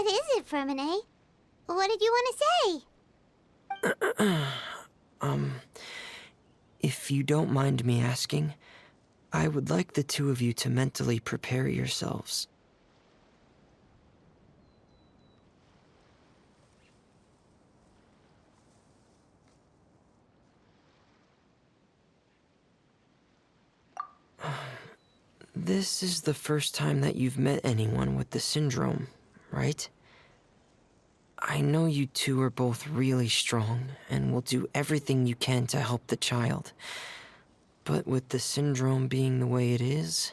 What is it, Fermine? What did you want to say? If you don't mind me asking, I would like the two of you to mentally prepare yourselves. This is the first time that you've met anyone with the syndrome, right? I know you two are both really strong and will do everything you can to help the child. But with the syndrome being the way it is,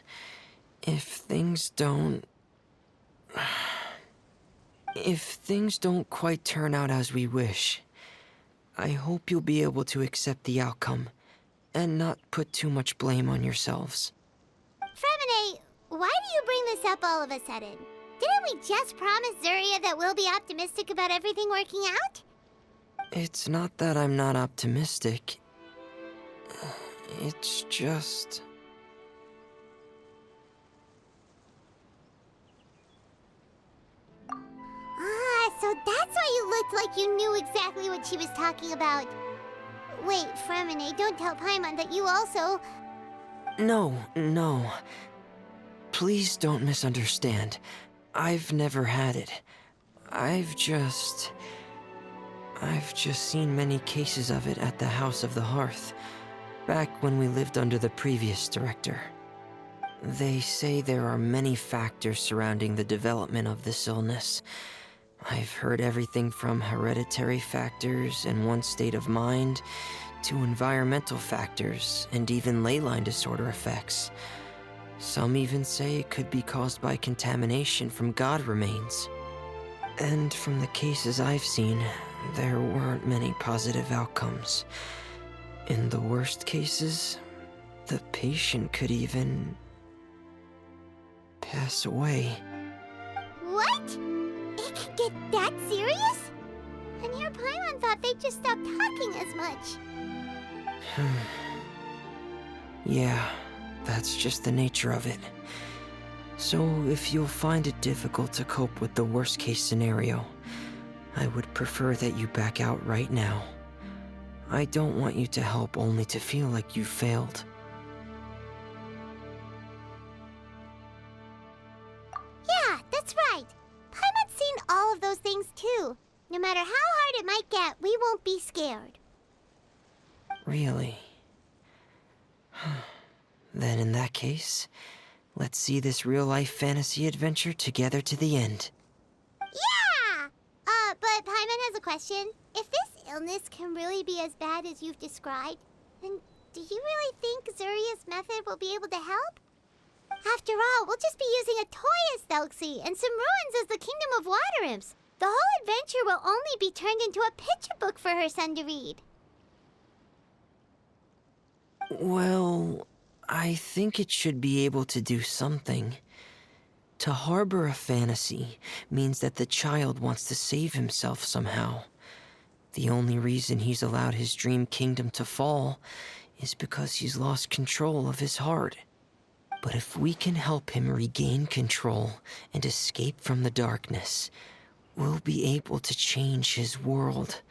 if things don't quite turn out as we wish, I hope you'll be able to accept the outcome and not put too much blame on yourselves. Fermine, why do you bring this up all of a sudden? Didn't we just promise Zuria that we'll be optimistic about everything working out? It's not that I'm not optimistic. It's just... So that's why you looked like you knew exactly what she was talking about. Wait, Fermine, don't tell Paimon that you also... No. Please don't misunderstand. I've never had it. I've just seen many cases of it at the House of the Hearth, back when we lived under the previous director. They say there are many factors surrounding the development of this illness. I've heard everything from hereditary factors and one's state of mind, to environmental factors and even ley line disorder effects. Some even say it could be caused by contamination from god remains. And from the cases I've seen, there weren't many positive outcomes. In the worst cases, the patient could even pass away. What? It could get that serious? And here Paimon thought they'd just stop talking as much. Yeah, that's just the nature of it. So if you'll find it difficult to cope with the worst case scenario, I would prefer that you back out right now. I don't want you to help only to feel like you failed. Yeah, that's right. Paimon's seen all of those things too. No matter how hard it might get, we won't be scared. Really? Then in that case, let's see this real-life fantasy adventure together to the end. Yeah! But Paimon has a question. If this illness can really be as bad as you've described, then do you really think Zuria's method will be able to help? After all, we'll just be using a toy as Thelxie and some ruins as the Kingdom of Water Imps. The whole adventure will only be turned into a picture book for her son to read. Well, I think it should be able to do something. To harbor a fantasy means that the child wants to save himself somehow. The only reason he's allowed his dream kingdom to fall is because he's lost control of his heart. But if we can help him regain control and escape from the darkness, we'll be able to change his world.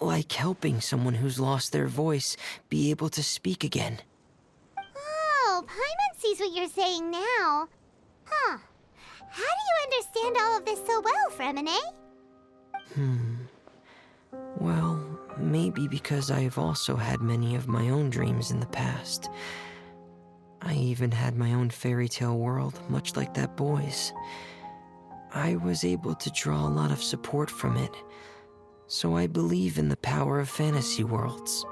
Like helping someone who's lost their voice be able to speak again. Oh, Paimon sees what you're saying now. Huh. How do you understand all of this so well, Fremine? Well, maybe because I've also had many of my own dreams in the past. I even had my own fairy tale world, much like that boy's. I was able to draw a lot of support from it, so I believe in the power of fantasy worlds.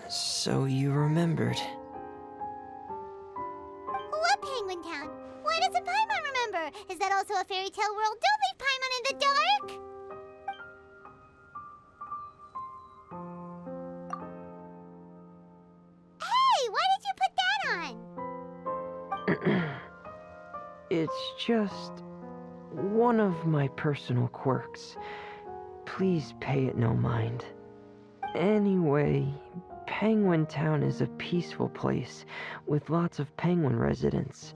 So you remembered. What Penguin Town? Why doesn't Paimon remember? Is that also a fairy tale world? Don't leave Paimon in the dark! Hey, why did you put that on? It's just one of my personal quirks. Please pay it no mind. Anyway, Penguin Town is a peaceful place with lots of penguin residents.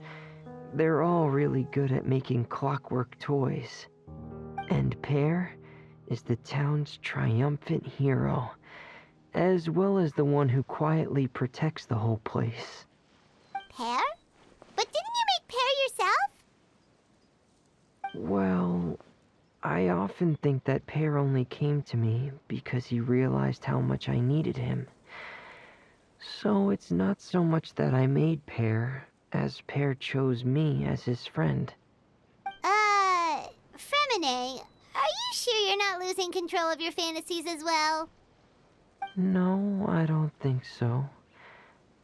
They're all really good at making clockwork toys. And Pear is the town's triumphant hero, as well as the one who quietly protects the whole place. Pear? But didn't you make Pear yourself? Well, I often think that Pear only came to me because he realized how much I needed him. So it's not so much that I made Pear, as Pear chose me as his friend. Fremine, are you sure you're not losing control of your fantasies as well? No, I don't think so.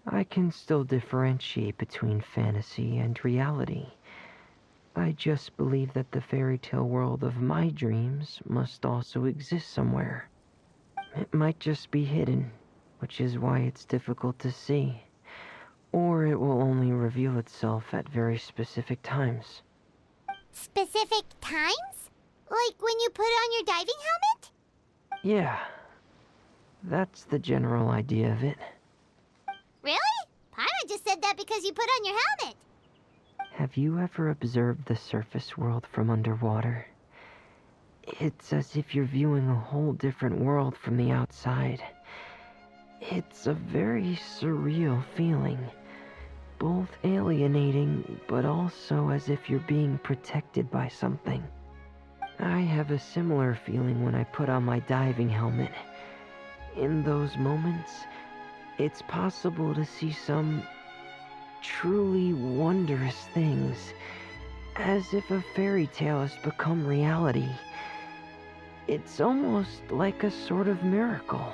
I can still differentiate between fantasy and reality. I just believe that the fairy tale world of my dreams must also exist somewhere. It might just be hidden, which is why it's difficult to see. Or it will only reveal itself at very specific times. Specific times? Like when you put on your diving helmet? Yeah, that's the general idea of it. Really? Paimon just said that because you put on your helmet. Have you ever observed the surface world from underwater? It's as if you're viewing a whole different world from the outside. It's a very surreal feeling. Both alienating, but also as if you're being protected by something. I have a similar feeling when I put on my diving helmet. In those moments, it's possible to see some truly wondrous things, as if a fairy tale has become reality. It's almost like a sort of miracle.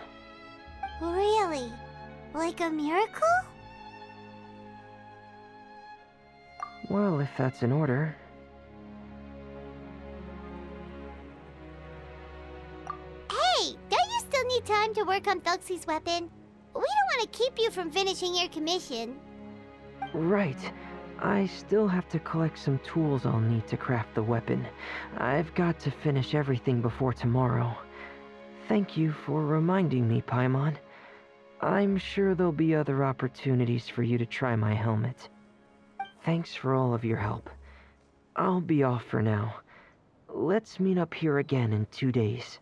Really? Like a miracle? Well, if that's in order. Hey, don't you still need time to work on Felxie's weapon? We don't want to keep you from finishing your commission. Right. I still have to collect some tools I'll need to craft the weapon. I've got to finish everything before tomorrow. Thank you for reminding me, Paimon. I'm sure there'll be other opportunities for you to try my helmet. Thanks for all of your help. I'll be off for now. Let's meet up here again in 2 days.